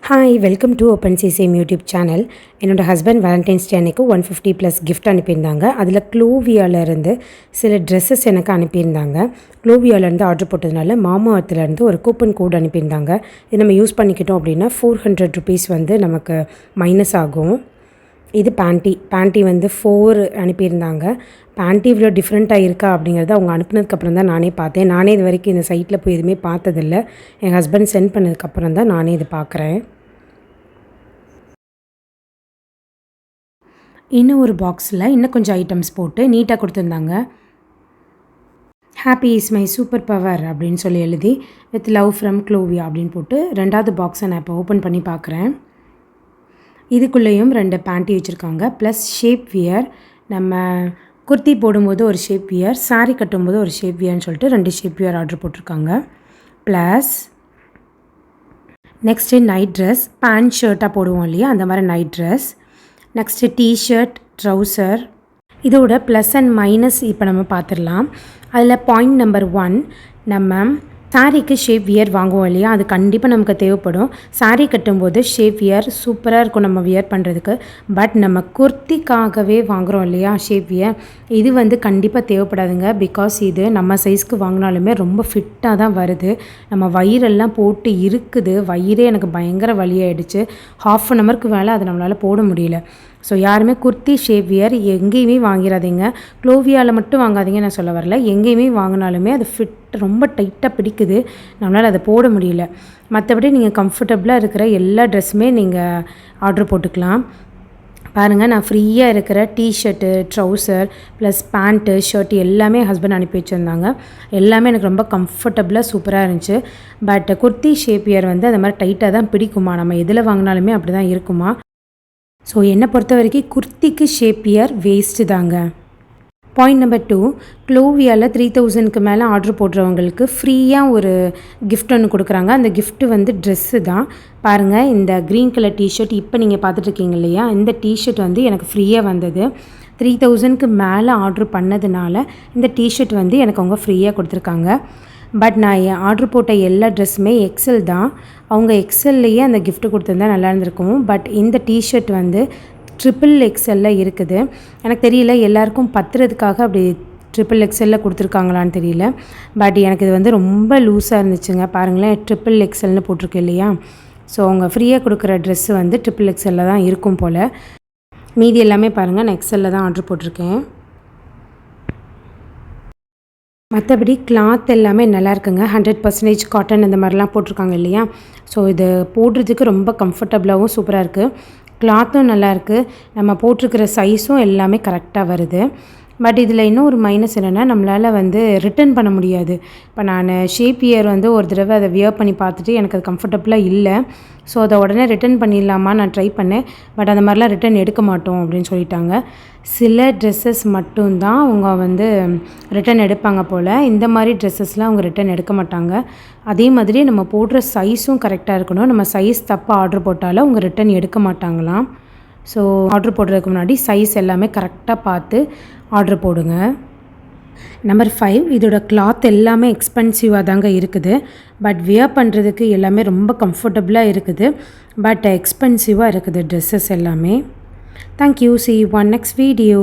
Hi welcome to open CCM YouTube channel. என்னோடய husband Valentine's டே அன்றைக்கு 150+ gift அனுப்பியிருந்தாங்க. அதில் க்ளோவியாவிலேருந்து சில ட்ரெஸ்ஸஸ் எனக்கு அனுப்பியிருந்தாங்க. க்ளோவியாவிலேருந்து ஆர்டர் போட்டதுனால மாமாவத்துலேருந்து ஒரு கூப்பன் கோட் அனுப்பியிருந்தாங்க. இது நம்ம யூஸ் பண்ணிக்கிட்டோம் அப்படின்னா 400 ருபீஸ் வந்து நமக்கு மைனஸ் ஆகும். இது பேண்ட்டி வந்து 4 அனுப்பியிருந்தாங்க. பேண்ட்டி இவ்வளோ டிஃப்ரெண்ட்டாக இருக்கா அப்படிங்கிறத அவங்க அனுப்புனதுக்கப்புறம் தான் நானே பார்த்தேன். நானே இது வரைக்கும் இந்த சைட்டில் போய் எதுவுமே பார்த்ததில்ல. என் ஹஸ்பண்ட் சென்ட் பண்ணதுக்கப்புறம் தான் நானே இது பார்க்குறேன். இன்னும் ஒரு பாக்ஸில் இன்னும் கொஞ்சம் ஐட்டம்ஸ் போட்டு நீட்டாக கொடுத்துருந்தாங்க. Happy is my super power அப்படின்னு சொல்லி எழுதி வித் லவ் ஃப்ரம் க்ளோவியா அப்படின்னு போட்டு 2வது பாக்ஸை நான் இப்போ ஓப்பன் பண்ணி பார்க்குறேன். இதுக்குள்ளேயும் 2 பேண்ட்டி வச்சுருக்காங்க. ப்ளஸ் ஷேப் வியர், நம்ம குர்த்தி போடும்போது ஒரு ஷேப் வியர், சாரீ கட்டும்போது ஒரு ஷேப் வியர்னு சொல்லிட்டு 2 ஷேப் வியர் ஆர்டர் போட்டிருக்காங்க. Plus next night dress, pant ஷர்ட்டாக போடுவோம் இல்லையா அந்த மாதிரி night dress. Next T-shirt, trouser. இதோட ப்ளஸ் அண்ட் மைனஸ் இப்போ நம்ம பார்த்துடலாம். அதில் பாயிண்ட் நம்பர் 1, நம்ம சாரீக்கு ஷேப் வியர் வாங்குவோம் இல்லையா, அது கண்டிப்பாக நமக்கு தேவைப்படும். சாரீ கட்டும்போது ஷேப் வியர் சூப்பராக இருக்கும் நம்ம வியர் பண்ணுறதுக்கு. பட் நம்ம குர்த்திக்காகவே வாங்குகிறோம் இல்லையா ஷேப் வியர், இது வந்து கண்டிப்பாக தேவைப்படாதுங்க. பிகாஸ் இது நம்ம சைஸ்க்கு வாங்கினாலுமே ரொம்ப ஃபிட்டாக தான் வருது. நம்ம வயிறெல்லாம் போட்டு இருக்குது. வயிறே எனக்கு பயங்கர வலியாயிடுச்சு. 1/2 ஹவருக்கு மேலே அதை நம்மளால் போட முடியல. ஸோ யாருமே குர்த்தி ஷேப் வியர் எங்கேயுமே வாங்கிடாதீங்க. க்ளோவியாவில் மட்டும் வாங்காதீங்க நான் சொல்ல வரல. எங்கேயுமே வாங்கினாலுமே அது ஃபிட் ரொம்ப டைட்டாக பிடிக்குது, நம்மளால் அதை போட முடியல. மற்றபடி நீங்கள் கம்ஃபர்டபுளாக இருக்கிற எல்லா ட்ரெஸ்ஸுமே நீங்கள் ஆர்டர் போட்டுக்கலாம். பாருங்கள், நான் ஃப்ரீயாக இருக்கிற T shirt, trouser plus pant, shirt எல்லாமே ஹஸ்பண்ட் அனுப்பி வச்சுருந்தாங்க. எல்லாமே எனக்கு ரொம்ப கம்ஃபர்டபுளாக சூப்பராக இருந்துச்சு. பட் குர்த்தி ஷேப் வியர் வந்து அந்த மாதிரி டைட்டாக தான் பிடிக்குமா, நம்ம எதில் வாங்கினாலுமே அப்படி தான் இருக்குமா. ஸோ என்னை பொறுத்த வரைக்கும் குர்த்திக்கு ஷேப் வியர் வேஸ்ட்டு தாங்க. பாயிண்ட் நம்பர் 2, க்ளோவியாவில் 3000க்கு மேலே ஆர்டர் போடுறவங்களுக்கு ஃப்ரீயாக ஒரு கிஃப்ட் ஒன்று கொடுக்குறாங்க. அந்த கிஃப்ட்டு வந்து ட்ரெஸ்ஸு தான். பாருங்கள், இந்த க்ரீன் கலர் டிஷர்ட் இப்போ நீங்கள் பார்த்துட்ருக்கீங்க இல்லையா, இந்த டிஷர்ட் வந்து எனக்கு ஃப்ரீயாக வந்தது. 3000க்கு மேலே ஆர்டர் பண்ணதுனால இந்த டிஷர்ட் வந்து எனக்கு அவங்க ஃப்ரீயாக கொடுத்துருக்காங்க. பட் நான் ஆர்டர் போட்ட எல்லா ட்ரெஸ்ஸுமே எக்ஸல் தான். அவங்க எக்ஸல்லையே அந்த கிஃப்ட்டு கொடுத்துருந்தா நல்லா இருந்திருக்கும். பட் இந்த டிஷர்ட் வந்து XXL இருக்குது. எனக்கு தெரியல, எல்லாருக்கும் பத்துறதுக்காக அப்படி XXL கொடுத்துருக்காங்களான்னு தெரியல. பட் எனக்கு இது வந்து ரொம்ப லூஸாக இருந்துச்சுங்க. பாருங்களேன், XXLன்னு போட்டிருக்கு இல்லையா. ஸோ அவங்க ஃப்ரீயாக கொடுக்குற ட்ரெஸ்ஸு வந்து XXL தான் இருக்கும் போல். மீதி எல்லாமே பாருங்கள், நான் எக்ஸலில் தான் ஆர்டர் போட்டிருக்கேன். மற்றபடி கிளாத் எல்லாமே நல்லா இருக்குங்க. 100% காட்டன் இந்த மாதிரிலாம் போட்டிருக்காங்க இல்லையா. ஸோ இது போடுறதுக்கு ரொம்ப கம்ஃபர்டபுளாகவும் சூப்பராக இருக்குது. கிளாத்தும் நல்லாயிருக்கு. நம்ம போட்டிருக்கிற சைஸும் எல்லாமே கரெக்டாக வருது. பட் இதில் இன்னும் ஒரு மைனஸ் என்னென்னா, நம்மளால் வந்து ரிட்டன் பண்ண முடியாது. இப்போ நான் ஷேப் வியர் வந்து ஒரு தடவை அதை வியர் பண்ணி பார்த்துட்டு எனக்கு அது கம்ஃபர்டபுளாக இல்லை. ஸோ அதை உடனே ரிட்டன் பண்ணிடலாமா நான் ட்ரை பண்ணேன். பட் அந்த மாதிரிலாம் ரிட்டன் எடுக்க மாட்டோம் அப்படின்னு சொல்லிட்டாங்க. சில ட்ரெஸ்ஸஸ் மட்டும்தான் அவங்க வந்து ரிட்டன் எடுப்பாங்க போல். இந்த மாதிரி ட்ரெஸ்ஸஸ்லாம் அவங்க ரிட்டன் எடுக்க மாட்டாங்க. அதே மாதிரி நம்ம போடுற சைஸும் கரெக்டாக இருக்கணும். நம்ம சைஸ் தப்பாக ஆர்டர் போட்டாலும் அவங்க ரிட்டன் எடுக்க மாட்டாங்களாம். ஸோ ஆர்டர் போடுறதுக்கு முன்னாடி சைஸ் எல்லாமே கரெக்டாக பார்த்து ஆர்டர் போடுங்க. நம்பர் 5, இதோட கிளாத் எல்லாமே எக்ஸ்பென்சிவாக தாங்க இருக்குது. பட் வியர் பண்ணுறதுக்கு எல்லாமே ரொம்ப கம்ஃபர்டபுளாக இருக்குது. பட் எக்ஸ்பென்சிவாக இருக்குது ட்ரெஸ்ஸஸ் எல்லாமே. Thank you. See you on next video.